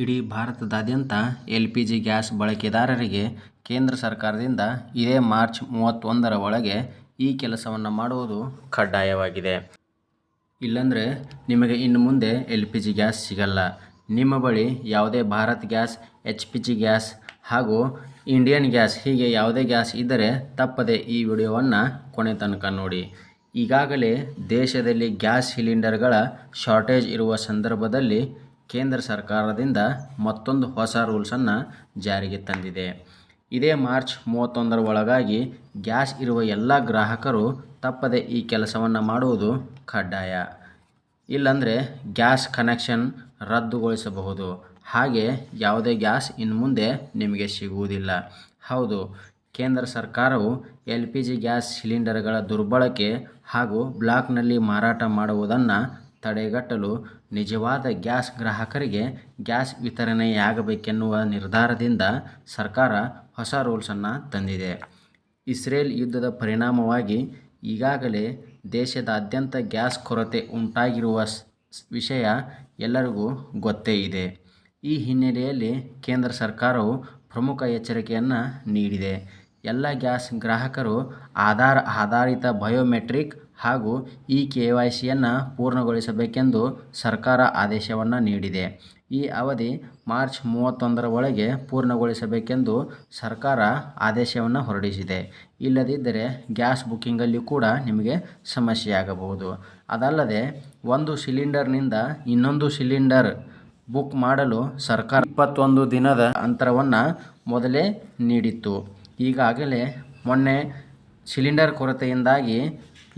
ಇಡೀ ಭಾರತದಾದ್ಯಂತ LPG gas ಬಳಕೆದಾರರಿಗೆ ಕೇಂದ್ರ ಸರ್ಕಾರದಿಂದ ಇದೇ ಮಾರ್ಚ್ 31ರ ಒಳಗೆ ಈ ಕೆಲಸವನ್ನು ಮಾಡುವುದು ಕಡ್ಡಾಯವಾಗಿದೆ. ಇಲ್ಲಂದರೆ ನಿಮಗೆ ಇನ್ನು ಮುಂದೆ LPG ಗ್ಯಾಸ್ ಸಿಗಲ್ಲ. ನಿಮ್ಮ ಬಳಿ ಯಾವುದೇ ಭಾರತ್ ಗ್ಯಾಸ್, HPG ಗ್ಯಾಸ್ ಹಾಗೂ ಇಂಡಿಯನ್ ಗ್ಯಾಸ್ ಹೀಗೆ ಯಾವುದೇ ಗ್ಯಾಸ್ ಇದ್ದರೆ ತಪ್ಪದೆ ಈ ವಿಡಿಯೋವನ್ನು ಕೊನೆ ತನಕ ನೋಡಿ. ಈಗಾಗಲೇ ದೇಶದಲ್ಲಿ ಗ್ಯಾಸ್ ಸಿಲಿಂಡರ್ಗಳ ಶಾರ್ಟೇಜ್ ಇರುವ ಸಂದರ್ಭದಲ್ಲಿ ಕೇಂದ್ರ ಸರ್ಕಾರದಿಂದ ಮತ್ತೊಂದು ಹೊಸ ರೂಲ್ಸನ್ನು ಜಾರಿಗೆ ತಂದಿದೆ. ಇದೇ ಮಾರ್ಚ್ 31ರ ಒಳಗಾಗಿ ಗ್ಯಾಸ್ ಇರುವ ಎಲ್ಲ ಗ್ರಾಹಕರು ತಪ್ಪದೆ ಈ ಕೆಲಸವನ್ನು ಮಾಡುವುದು ಕಡ್ಡಾಯ. ಇಲ್ಲಂದರೆ ಗ್ಯಾಸ್ ಕನೆಕ್ಷನ್ ರದ್ದುಗೊಳಿಸಬಹುದು. ಹಾಗೆ ಯಾವುದೇ ಗ್ಯಾಸ್ ಇನ್ನು ಮುಂದೆ ನಿಮಗೆ ಸಿಗುವುದಿಲ್ಲ. ಹೌದು, ಕೇಂದ್ರ ಸರ್ಕಾರವು LPG ಗ್ಯಾಸ್ ಸಿಲಿಂಡರ್ಗಳ ದುರ್ಬಳಕೆ ಹಾಗೂ ಬ್ಲಾಕ್ನಲ್ಲಿ ಮಾರಾಟ ಮಾಡುವುದನ್ನು ತಡೆಗಟ್ಟಲು ನಿಜವಾದ ಗ್ಯಾಸ್ ಗ್ರಾಹಕರಿಗೆ ಗ್ಯಾಸ್ ವಿತರಣೆಯಾಗಬೇಕೆನ್ನುವ ನಿರ್ಧಾರದಿಂದ ಸರ್ಕಾರ ಹೊಸ ರೂಲ್ಸನ್ನು ತಂದಿದೆ. ಇಸ್ರೇಲ್ ಯುದ್ಧದ ಪರಿಣಾಮವಾಗಿ ಈಗಾಗಲೇ ದೇಶದಾದ್ಯಂತ ಗ್ಯಾಸ್ ಕೊರತೆ ಉಂಟಾಗಿರುವ ವಿಷಯ ಎಲ್ಲರಿಗೂ ಗೊತ್ತೇ ಇದೆ. ಈ ಹಿನ್ನೆಲೆಯಲ್ಲಿ ಕೇಂದ್ರ ಸರ್ಕಾರವು ಪ್ರಮುಖ ಎಚ್ಚರಿಕೆಯನ್ನು ನೀಡಿದೆ. ಎಲ್ಲ ಗ್ಯಾಸ್ ಗ್ರಾಹಕರು ಆಧಾರ್ ಆಧಾರಿತ ಬಯೋಮೆಟ್ರಿಕ್ ಹಾಗೂ KYCಯನ್ನು ಪೂರ್ಣಗೊಳಿಸಬೇಕೆಂದು ಸರ್ಕಾರ ಆದೇಶವನ್ನು ನೀಡಿದೆ. ಈ ಅವಧಿ ಮಾರ್ಚ್ 31ರ ಒಳಗೆ ಪೂರ್ಣಗೊಳಿಸಬೇಕೆಂದು ಸರ್ಕಾರ ಆದೇಶವನ್ನು ಹೊರಡಿಸಿದೆ. ಇಲ್ಲದಿದ್ದರೆ ಗ್ಯಾಸ್ ಬುಕ್ಕಿಂಗಲ್ಲಿ ಕೂಡ ನಿಮಗೆ ಸಮಸ್ಯೆಯಾಗಬಹುದು. ಅದಲ್ಲದೆ ಒಂದು ಸಿಲಿಂಡರ್ನಿಂದ ಇನ್ನೊಂದು ಸಿಲಿಂಡರ್ ಬುಕ್ ಮಾಡಲು ಸರ್ಕಾರ 21 ದಿನದ ಅಂತರವನ್ನು ಮೊದಲೇ ನೀಡಿತ್ತು. ಈಗಾಗಲೇ ಮೊನ್ನೆ ಸಿಲಿಂಡರ್ ಕೊರತೆಯಿಂದಾಗಿ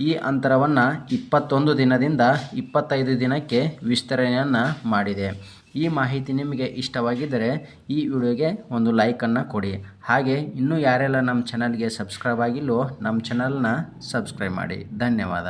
ಈ ಅಂತರವನ್ನು 21 ದಿನದಿಂದ 25 ದಿನಕ್ಕೆ ವಿಸ್ತರಣೆಯನ್ನು ಮಾಡಿದೆ. ಈ ಮಾಹಿತಿ ನಿಮಗೆ ಇಷ್ಟವಾಗಿದ್ದರೆ ಈ ವಿಡಿಯೋಗೆ ಒಂದು ಲೈಕನ್ನು ಕೊಡಿ. ಹಾಗೆ ಇನ್ನೂ ಯಾರೆಲ್ಲ ನಮ್ಮ ಚಾನಲ್ಗೆ ಸಬ್ಸ್ಕ್ರೈಬ್ ಆಗಿಲ್ಲವೋ ನಮ್ಮ ಚಾನಲ್ನ ಸಬ್ಸ್ಕ್ರೈಬ್ ಮಾಡಿ. ಧನ್ಯವಾದ.